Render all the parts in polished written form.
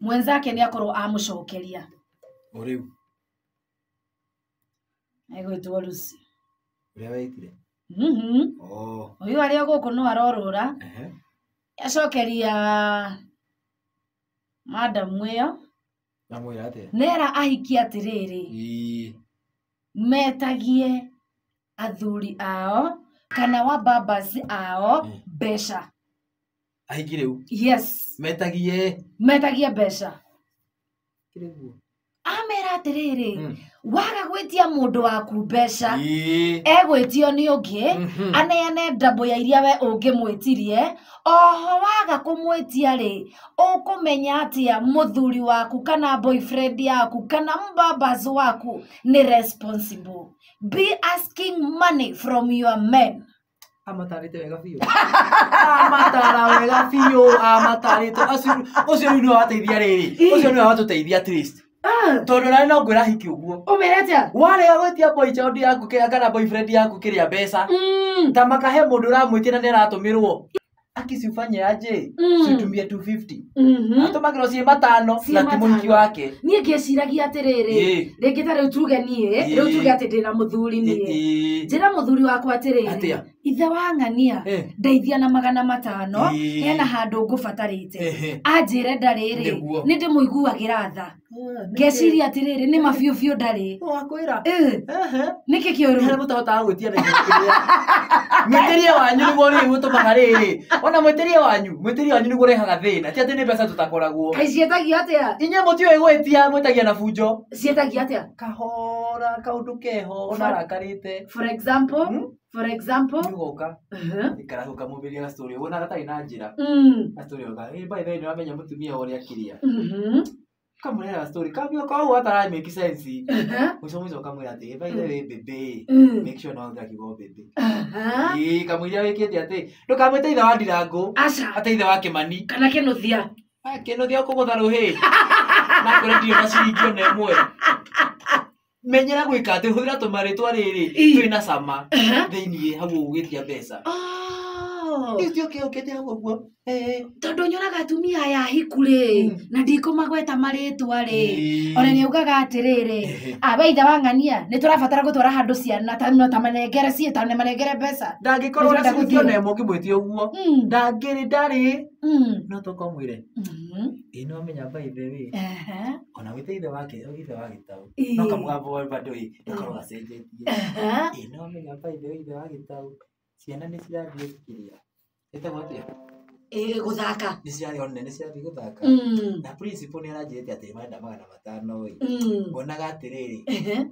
mwenzake nĩ akorwo amũcokeria Uriu. egwĩtwo Lucy Uria waitire. Oh. Uyu arĩa gũkũ no arorũra acokeria madam ĩyo Namwĩra atĩa? nera ahikia atĩrĩrĩ metagie athuri ao kana wa babas ao mbeca. Ahiki rĩu? Yes. Metagie mbeca. Kĩrĩguo. Amera atĩrĩrĩ waga gwĩtia mũndũ waku mbeca egwĩtio nĩ ũngĩ aneane ndambo ya iria we ũngĩmwĩtirie. Oho waga kũmwĩtia rĩ ũkũmenya atĩa mũthuri waku kana boyfriend yaku kana mbabas waku nĩ responsible. Be asking money from your men. Amatarĩte wega biũ. Amatara wega biũ. Amatarĩte. Ũcio nĩ wateithia rĩrĩ. Ũcio nĩ watũteithia at least. Tondũ nani no ngwĩra hiki ũguo. Ũmerete warega gwĩtia boyfriend yaku kana boyfriend yaku kĩrĩa mbeca. Ta makahe mũndũ ũramwĩtia na nĩ aratũmĩrwo. Akisifanye aje situmie 250 atomagĩrwo ciĩ matano na ti mũhiki wake. Niĩ ngĩciragia atĩrĩrĩ rĩngĩ ta rĩu tuge niĩ rĩu tuge atĩ ndĩna mũthuri niĩ njĩra mũthuri wakwa atĩrĩrĩ ithe wa ng'ania ndeithia na 500 hena handũ ngũbatarĩte anjĩre ndarĩrĩ nĩ ndĩmũiguagĩra tha ngeciria atĩrĩrĩ nĩ mabiũ ndarĩ wakwĩra nĩkĩ kĩũru nĩ mũtahotaga gwĩtia na mwĩtĩrie wanyu nĩguo rĩ gũtũmaga rĩrĩ ona mwĩtĩrie wanyu nĩguo rehaga thĩna ti atĩ nĩ mbeca tũtakoragwo. Kaĩ ciĩtagio atĩa? Inyuĩ mũtiũĩ gwĩtia mwĩtagia na bunjo. Ciĩtagio atĩa? Kahora kaũndũ keho ona rakarĩte. For example Nĩgoka ikarahuka mũmbĩria ga story wona gatarĩ na njĩra ga story oga by the way nĩwamenya mũtumia ũrĩa akĩria kamũrera story kabio kwa atara make sense mũico kamwĩra atĩ by the way baby make sure no ndakigo baby kamwĩria wĩkĩte atĩ ndũkamwĩte ithe wa Ndirangũ atĩ ithe wa Kĩmani kana Kĩnuthia Kĩnuthia ũkũgũtha rũhĩ na kũrendio na ciringi ona ĩmwe. Menyera gwĩka atĩ hũthĩra tũmarĩtwa rĩrĩ twĩna cama thĩiniĩ hau ũgĩtia mbeca. Nĩcio kĩũkĩte hau ũguo. Tondũ nyonaga atumia aya ahiku rĩ na ndikũmagweta marĩtwa rĩ ona nĩugaga atĩrĩrĩ awe ithe wa ng'ania nĩtũrabatara gũtwara handũ ciana ta manengere ciĩtane manengere mbeca. Ndangĩkorwo na ciringi ona ĩmwe ũkĩmwĩtia ũguo ndarĩ no tũkamwĩre ĩ nĩwamenya by the way ona gwĩta ithe wa Gĩtaũ no kamũgambo bado ndũkorwo gacenjetie ĩ nĩwamenya by the way ithe wa Gĩtaũ ciana nĩ cirathiĩ kĩrĩa ĩtagwo atĩa gũthaka nĩ cirathiĩ gũthaka na principal nĩ aranjĩrĩte atĩ manda 500 ngonaga atĩrĩrĩ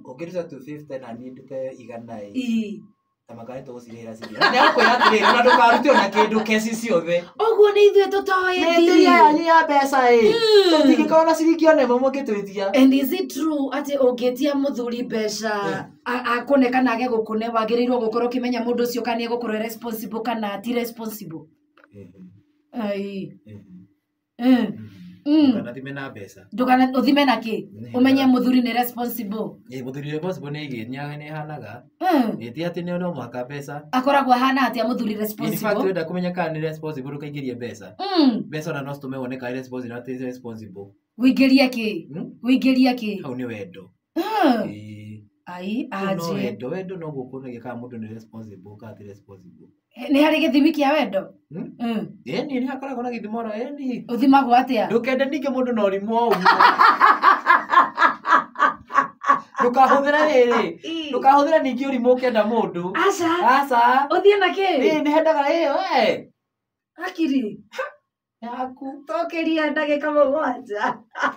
ũngĩruta 250 na niĩ ndute 100 tamakare tũgũcirĩhĩra ciria nĩakwĩra atĩrĩrĩ ona ndũkarute ona kĩndũ keci ciothe ũguo nĩ ithuĩ tũtoĩ mĩtĩria yanyu ya mbeca tũtingĩkorwo na ciringi ona ĩmwe mũngĩtwĩtia. And is it true atĩ ũngĩtia mũthuri mbeca akũne kana age gũkũne wagĩrĩirwo gũkorwo ũkĩmenya mũndũ ũcio kana egũkorwo responsible kana ti responsible? Ndũkanathime na mbeca. Ndũkanathime na kĩ? Ũmenye mũthuri nĩ responsible. Mũthuri responsible nĩ hanaga. Ti atĩ nĩ no mũhaka mbeca. Akoragwo hana atĩa mũthuri responsible? In fact wenda kũmenya kana nĩ responsible ndũkaingĩrie mbeca. Mbeca ona no citũme wone kana responsible na ti responsible. Wĩingĩria kĩ? Hau nĩ wendo. Ai aje. Wendo no gũkuonagia kana mũndũ nĩ responsible kana ti responsible. Nĩ harĩ gĩthimi kĩa wendo? Nĩ hakoragwo na gĩthimo ona ũthimagwo atĩa? Ndũkende ningĩ mũndũ na ũrimũ o ũguo. Ndũkahũthĩra rĩrĩ ndũkahũthĩra ningĩ ũrimũ ũkĩenda mũndũ. Aca ũthiĩ na kĩ? Nĩ hendaga akiri yaku tokeria ndagĩka 7